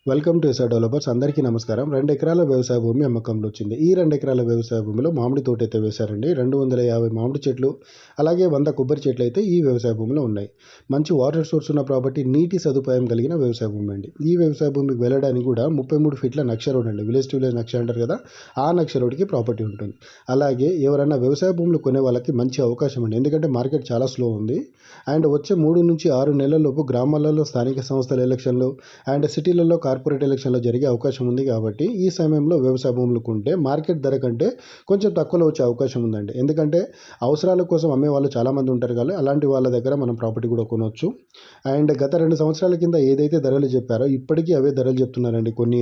Welcome to SR developers. అందరికీ నమస్కారం. 2 ఎకరాల వ్యవసాయ భూమి అమ్మకంలో వచ్చింది. ఈ 2 ఎకరాల వ్యవసాయ భూమిలో మామిడి తోట అయితే వేశారండి. 250 మామిడి చెట్లు, అలాగే 100 కొబ్బరి చెట్లు అయితే ఈ వ్యవసాయ భూమిలో ఉన్నాయి. మంచి వాటర్ సోర్స్ ఉన్న ప్రాపర్టీ, నీటి సదుపాయం కలిగిన వ్యవసాయ భూమి అండి. ఈ వ్యవసాయ భూమికి వెళ్ళడానికి కూడా 33 ఫీట్ల నక్ష రోడ్ అండి. విలేజ్ టు విలేజ్ నక్ష అంటారు కదా, ఆ నక్ష రోడ్కి ప్రాపర్టీ ఉంటుంది. అలాగే ఎవరైనా వ్యవసాయ భూములు కొనే వాళ్ళకి మంచి అవకాశం అండి. ఎందుకంటే మార్కెట్ చాలా స్లో ఉంది. అండ్ వచ్చే 3 నుంచి 6 నెలల్లోపు గ్రామాలలో స్థానిక సంస్థల ఎలక్షన్లు అండ్ సిటీలలో కార్పొరేట్ ఎలక్షన్లో జరిగే అవకాశం ఉంది. కాబట్టి ఈ సమయంలో వ్యవసాయ భూములు కొంటే మార్కెట్ ధర కంటే కొంచెం తక్కువలో వచ్చే అవకాశం ఉందండి. ఎందుకంటే అవసరాల కోసం అమ్మే వాళ్ళు చాలామంది ఉంటారు కానీ అలాంటి వాళ్ళ దగ్గర మనం ప్రాపర్టీ కూడా కొనవచ్చు. అండ్ గత 2 సంవత్సరాల కింద ఏదైతే ధరలు చెప్పారో ఇప్పటికీ అవే ధరలు చెప్తున్నారండి. కొన్ని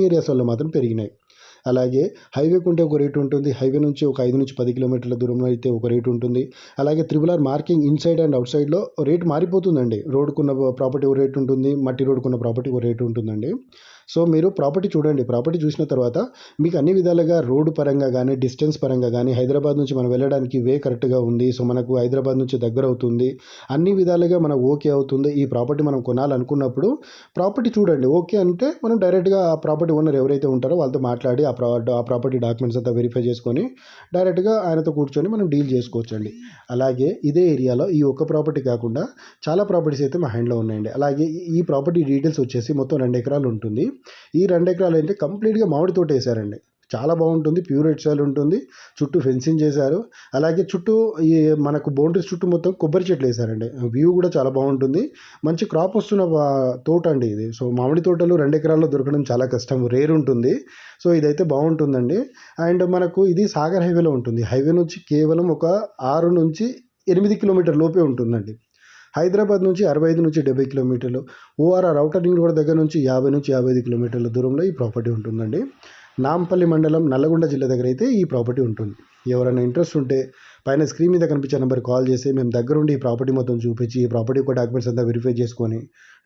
ఏరియాస్లలో మాత్రం పెరిగినాయి. అలాగే హైవేకు ఉంటే ఒక రేటు ఉంటుంది. హైవే నుంచి ఒక 5 నుంచి 10 కిలోమీటర్ల దూరంలో అయితే ఒక రేటు ఉంటుంది. అలాగే triple R marking inside and out సైడ్లో రేటు మారిపోతుందండి. రోడ్డుకున్న ప్రాపర్టీ ఒక రేటు ఉంటుంది, మట్టి రోడ్డుకున్న ప్రాపర్టీ ఒక రేటు ఉంటుందండి. సో మీరు ప్రాపర్టీ చూడండి. ప్రాపర్టీ చూసిన తర్వాత మీకు అన్ని విధాలుగా రోడ్డు పరంగా కానీ, డిస్టెన్స్ పరంగా కానీ, హైదరాబాద్ నుంచి మనం వెళ్ళడానికి వే కరెక్ట్గా ఉంది. సో మనకు హైదరాబాద్ నుంచి దగ్గర అవుతుంది. అన్ని విధాలుగా మనకు ఓకే అవుతుంది. ఈ ప్రాపర్టీ మనం కొనాలనుకున్నప్పుడు ప్రాపర్టీ చూడండి. ఓకే అంటే మనం డైరెక్ట్గా ఆ ప్రాపర్టీ ఓనర్ ఎవరైతే ఉంటారో వాళ్ళతో మాట్లాడి ఆ ప్రాపర్టీ డాక్యుమెంట్స్ అంతా వెరిఫై చేసుకొని డైరెక్ట్గా ఆయనతో కూర్చొని మనం డీల్ చేసుకోవచ్చండి. అలాగే ఇదే ఏరియాలో ఈ ఒక్క ప్రాపర్టీ కాకుండా చాలా ప్రాపర్టీస్ అయితే మా హ్యాండ్లో ఉన్నాయండి. అలాగే ఈ ప్రాపర్టీ డీటెయిల్స్ వచ్చేసి మొత్తం 2 ఎకరాలు ఉంటుంది. ఈ 2 ఎకరాలు అయితే కంప్లీట్గా మామిడి తోట వేశారండి. చాలా బాగుంటుంది. ప్యూర్ రెడ్ సాయిల్ ఉంటుంది. చుట్టూ ఫెన్సింగ్ చేశారు. అలాగే చుట్టూ ఈ మనకు బౌండరీస్ చుట్టూ మొత్తం కొబ్బరి చెట్లు వేశారండి. వ్యూ కూడా చాలా బాగుంటుంది. మంచి క్రాప్ వస్తున్న తోట అండి ఇది. సో మామిడి తోటలు 2 ఎకరాల్లో దొరకడం చాలా కష్టం, రేర్ ఉంటుంది. సో ఇదైతే బాగుంటుందండి. అండ్ మనకు ఇది సాగర్ హైవేలో ఉంటుంది. హైవే నుంచి కేవలం ఒక 6 నుంచి 8 కిలోమీటర్ లోపే ఉంటుందండి. హైదరాబాద్ నుంచి 65 నుంచి 70 కిలోమీటర్లు, ఓఆర్ఆర్ ఔటర్ రింగ్ రోడ్ దగ్గర నుంచి 50 నుంచి 55 కిలోమీటర్ల దూరంలో ఈ ప్రాపర్టీ ఉంటుందండి. నాంపల్లి మండలం, నల్లగొండ జిల్లా దగ్గర అయితే ఈ ప్రాపర్టీ ఉంటుంది. ఎవరైనా ఇంట్రెస్ట్ ఉంటే పైన స్క్రీన్ మీద కనిపించే నెంబర్ కాల్ చేసి మేము దగ్గరుండి ఈ ప్రాపర్టీ మొత్తం చూపించి ఈ ప్రాపర్టీ యొక్క డాక్యుమెంట్స్ అంతా వెరిఫై చేసుకొని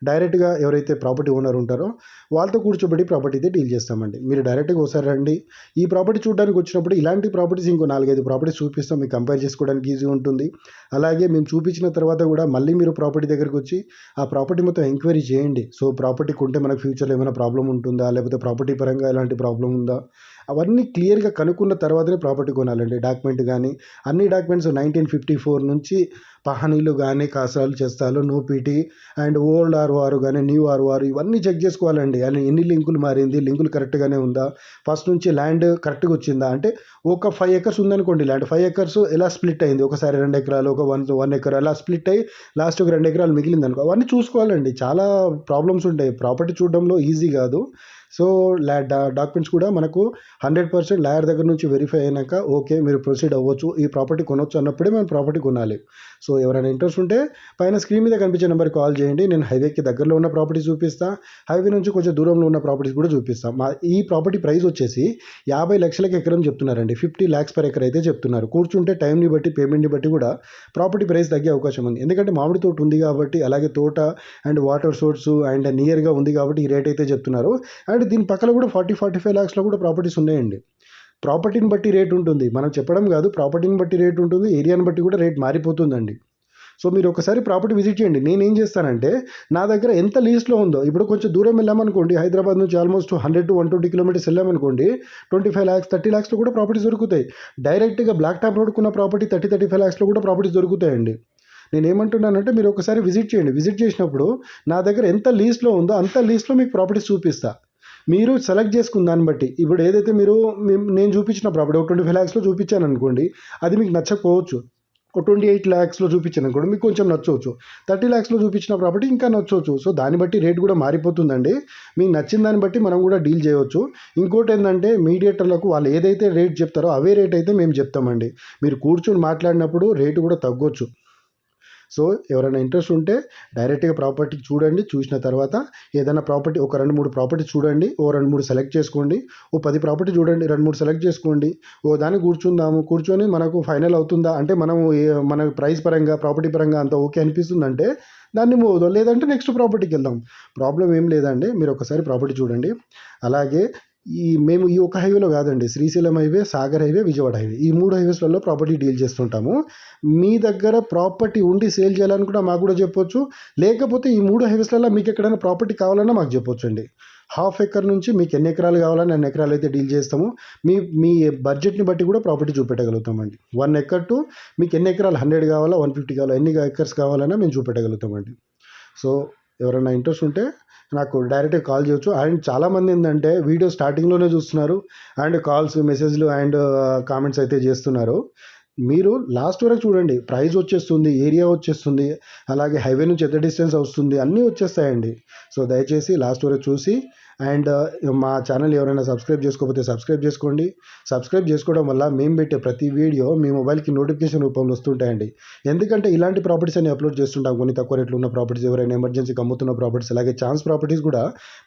డైరెక్ట్గా ఎవరైతే ప్రాపర్టీ ఓనర్ ఉంటారో వాళ్ళతో కూర్చోబెట్టి ప్రాపర్టీ అయితే డీల్ చేస్తామండి. మీరు డైరెక్ట్గా ఒకసారి రండి. ఈ ప్రాపర్టీ చూడడానికి వచ్చినప్పుడు ఇలాంటి ప్రాపర్టీస్ ఇంకో 4-5 ప్రాపర్టీస్ చూపిస్తాం. మీకు కంపేర్ చేసుకోవడానికి ఈజీ ఉంటుంది. అలాగే మేము చూపించిన తర్వాత కూడా మళ్ళీ మీరు ప్రాపర్టీ దగ్గరికి వచ్చి ఆ ప్రాపర్టీ మొత్తం ఎంక్వైరీ చేయండి. సో ప్రాపర్టీ కొంటే మనకు ఫ్యూచర్లో ఏమైనా ప్రాబ్లం ఉంటుందా, లేకపోతే ప్రాపర్టీ పరంగా ఎలాంటి ప్రాబ్లం ఉందా, అవన్నీ క్లియర్గా కనుక్కున్న తర్వాతనే ప్రాపర్టీ కొనాలండి. డాక్యుమెంట్ కానీ అన్ని డాక్యుమెంట్స్ 1954 నుంచి పహానీలు కానీ, కాసాలు చేస్తాలు, నో పీటీ అండ్ ఓల్డ్ ఆర్ఓఆర్ కానీ, న్యూ ఆర్ఓఆర్ ఇవన్నీ చెక్ చేసుకోవాలండి. అని ఎన్ని లింకులు మారింది, లింకులు కరెక్ట్గానే ఉందా, ఫస్ట్ నుంచి ల్యాండ్ కరెక్ట్గా వచ్చిందా. అంటే ఒక 5 ఎకర్స్ ఉందనుకోండి, ల్యాండ్ 5 ఎకర్స్ ఎలా స్ప్లిట్ అయింది, ఒకసారి 2 ఎకరాలు, ఒక 1 ఎకర్ అలా స్ప్లిట్ అయ్యి లాస్ట్ ఒక 2 ఎకరాలు మిగిలింది అనుకో, అవన్నీ చూసుకోవాలండి. చాలా ప్రాబ్లమ్స్ ఉంటాయి. ప్రాపర్టీ చూడడంలో ఈజీ కాదు. సో డాక్యుమెంట్స్ కూడా మనకు 100% లాయర్ దగ్గర నుంచి వెరిఫై అయినాక ఓకే మీరు ప్రొసీడ్ అవ్వచ్చు, ఈ ప్రాపర్టీ కొనవచ్చు అన్నప్పుడే మనం ప్రాపర్టీ కొనాలి. సో ఎవరైనా ఇంట్రెస్ట్ ఉంటే పైన స్క్రీన్ మీద కనిపించే నెంబర్ కాల్ చేయండి. నేను హైవేకి దగ్గరలో ఉన్న ప్రాపర్టీ చూపిస్తా, హైవే నుంచి కొంచెం దూరంలో ఉన్న ప్రాపర్టీస్ కూడా చూపిస్తాను. ఈ ప్రాపర్టీ ప్రైస్ వచ్చేసి 50 లక్షలకి ఎకరం చెప్తున్నారండి. 50 lakhs per acre అయితే చెప్తున్నారు. కూర్చుంటే టైంని బట్టి, పేమెంట్ని బట్టి కూడా ప్రాపర్టీ ప్రైస్ తగ్గే అవకాశం ఉంది. ఎందుకంటే మామిడి తోట ఉంది కాబట్టి, అలాగే తోట అండ్ వాటర్ సోర్సు అండ్ నియర్గా ఉంది కాబట్టి ఈ రేట్ అయితే చెప్తున్నారు. అండ్ దీని పక్కన కూడా 40-45 lakhsలో కూడా ప్రాపర్టీస్ ఉన్నాయండి. ప్రాపర్టీని బట్టి రేట్ ఉంటుంది. మనం చెప్పడం కాదు, ప్రాపర్టీని బట్టి రేట్ ఉంటుంది, ఏరియాని బట్టి కూడా రేట్ మారిపోతుందండి. సో మీరు ఒకసారి ప్రాపర్టీ విజిట్ చేయండి. నేనేం చేస్తానంటే నా దగ్గర ఎంత లీస్ట్లో ఉందో, ఇప్పుడు కొంచెం దూరం వెళ్ళామనుకోండి, హైదరాబాద్ నుంచి ఆల్మోస్ట్ 100 to 120 కిలోమీటర్స్ వెళ్ళామనుకోండి, 25 lakhs 30 lakhsలో కూడా ప్రాపర్టీస్ దొరుకుతాయి. డైరెక్ట్గా బ్లాక్ టాప్ రోడ్కున్న ప్రాపర్టీ 30-35 lakhsలో కూడా ప్రాపర్టీస్ దొరుకుతాయండి. నేనేమంటున్నానంటే మీరు ఒకసారి విజిట్ చేయండి. విజిట్ చేసినప్పుడు నా దగ్గర ఎంత లీస్ట్లో ఉందో అంత లీస్ట్లో మీకు ప్రాపర్టీస్ చూపిస్తా. మీరు సెలెక్ట్ చేసుకున్న దాన్ని బట్టి, ఇప్పుడు ఏదైతే నేను చూపించిన ప్రాపర్టీ ఒక 25 lakhsలో చూపించాను అనుకోండి, అది మీకు నచ్చకపోవచ్చు. ఒక 28 lakhsలో చూపించాను అనుకోండి, మీకు కొంచెం నచ్చవచ్చు. 30 lakhsలో చూపించిన ప్రాపర్టీ ఇంకా నచ్చవచ్చు. సో దాన్ని బట్టి రేట్ కూడా మారిపోతుందండి. మీకు నచ్చిన దాన్ని బట్టి మనం కూడా డీల్ చేయవచ్చు. ఇంకోటి ఏంటంటే మీడియేటర్లకు వాళ్ళు ఏదైతే రేట్ చెప్తారో అవే రేట్ అయితే మేము చెప్తామండి. మీరు కూర్చొని మాట్లాడినప్పుడు రేటు కూడా తగ్గొచ్చు. సో ఎవరైనా ఇంట్రెస్ట్ ఉంటే డైరెక్ట్గా ప్రాపర్టీ చూడండి. చూసిన తర్వాత ఏదైనా ప్రాపర్టీ ఒక 2-3 ప్రాపర్టీ చూడండి. ఓ 2-3 సెలెక్ట్ చేసుకోండి. ఓ 10 ప్రాపర్టీ చూడండి, 2-3 సెలెక్ట్ చేసుకోండి. ఓ దాన్ని కూర్చొని మనకు ఫైనల్ అవుతుందా అంటే మన ప్రైస్ పరంగా, ప్రాపర్టీ పరంగా అంత ఓకే అనిపిస్తుందంటే దాన్ని మూవ్ అవుదాం, లేదంటే నెక్స్ట్ ప్రాపర్టీకి వెళ్దాం. ప్రాబ్లం ఏం లేదండి. మీరు ఒకసారి ప్రాపర్టీ చూడండి. అలాగే మేము ఈ ఒక్క హైవేలో కాదండి, Srisailam highway, Sagar highway, Vijayawada highway, ఈ 3 హైవేస్లలో ప్రాపర్టీ డీల్ చేస్తుంటాము. మీ దగ్గర ప్రాపర్టీ ఉండి సేల్ చేయాలనుకుంటే మాకు కూడా చెప్పొచ్చు. లేకపోతే ఈ 3 హైవేస్లలో మీకు ఎక్కడైనా ప్రాపర్టీ కావాలన్నా మాకు చెప్పొచ్చు అండి. హాఫ్ ఎకర్ నుంచి మీకు ఎన్ని ఎకరాలు కావాలని అన్ని ఎకరాలు అయితే డీల్ చేస్తాము. మీ మీ బడ్జెట్ని బట్టి కూడా ప్రాపర్టీ చూపెట్టగలుగుతామండి. 1 ఎకర్ టు మీకు ఎన్ని ఎకరాలు, 100 కావాలా, 150 కావాలా, ఎన్ని ఎకర్స్ కావాలన్నా మేము చూపెట్టగలుగుతామండి. సో ఎవరైనా ఇంట్రెస్ట్ ఉంటే నాకు డైరెక్ట్గా కాల్ చేయొచ్చు. అండ్ చాలామంది ఏంటంటే వీడియో స్టార్టింగ్లోనే చూస్తున్నారు అండ్ కాల్స్, మెసేజ్లు అండ్ కామెంట్స్ అయితే చేస్తున్నారు. మీరు లాస్ట్ వరకు చూడండి, ప్రైస్ వచ్చేస్తుంది, ఏరియా వచ్చేస్తుంది, అలాగే హైవే నుంచి ఎంత డిస్టెన్స్ వస్తుంది, అన్నీ వచ్చేస్తాయండి. సో దయచేసి లాస్ట్ వరకు చూసి అండ్ మా ఛానల్ ఎవరైనా సబ్స్క్రైబ్ చేసుకోకపోతే సబ్స్క్రైబ్ చేసుకోండి. సబ్స్క్రైబ్ చేసుకోవడం వల్ల మేము పెట్టే ప్రతి వీడియో మీ మొబైల్కి నోటిఫికేషన్ రూపంలో వస్తుంటాయండి. ఎందుకంటే ఇలాంటి ప్రాపర్టీస్ అన్ని అప్లోడ్ చేస్తుంటాం. కొన్ని తక్కువ రేట్లు ఉన్న ప్రాపర్టీస్, ఎవరైనా ఎమర్జెన్సీకి అమ్ముతున్న ప్రాపర్టీస్, అలాగే ఛాన్స్ ప్రాపర్టీస్ కూడా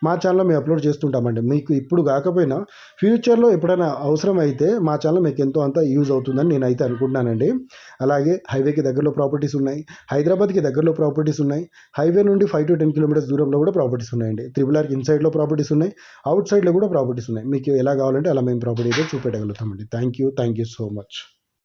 మా ఛానల్లో మేము అప్లోడ్ చేస్తుంటామండి. మీకు ఇప్పుడు కాకపోయినా ఫ్యూచర్లో ఎప్పుడైనా అవసరం అయితే మా ఛానల్ మీకు ఎంతో అంత యూజ్ అవుతుందని నేనైతే అనుకుంటున్నానండి. అలాగే హైవేకి దగ్గరలో ప్రాపర్టీస్ ఉన్నాయి, హైదరాబాద్కి దగ్గరలో ప్రాపర్టీస్ ఉన్నాయి, హైవే నుండి 5 to 10 కిలోమీటర్స్ దూరంలో కూడా ప్రాపర్టీస్ ఉన్నాయండి. RRRకి ఇన్సైడ్లో ప్రాపర్టీస్ ఉన్నాయి, అవుట్ సైడ్లో కూడా ప్రాపర్టీస్ ఉన్నాయి. మీకు ఎలా కావాలంటే అలా మేము ప్రాపర్టీ అయితే చూపెట్టగలుగుతామండి. Thank you so much.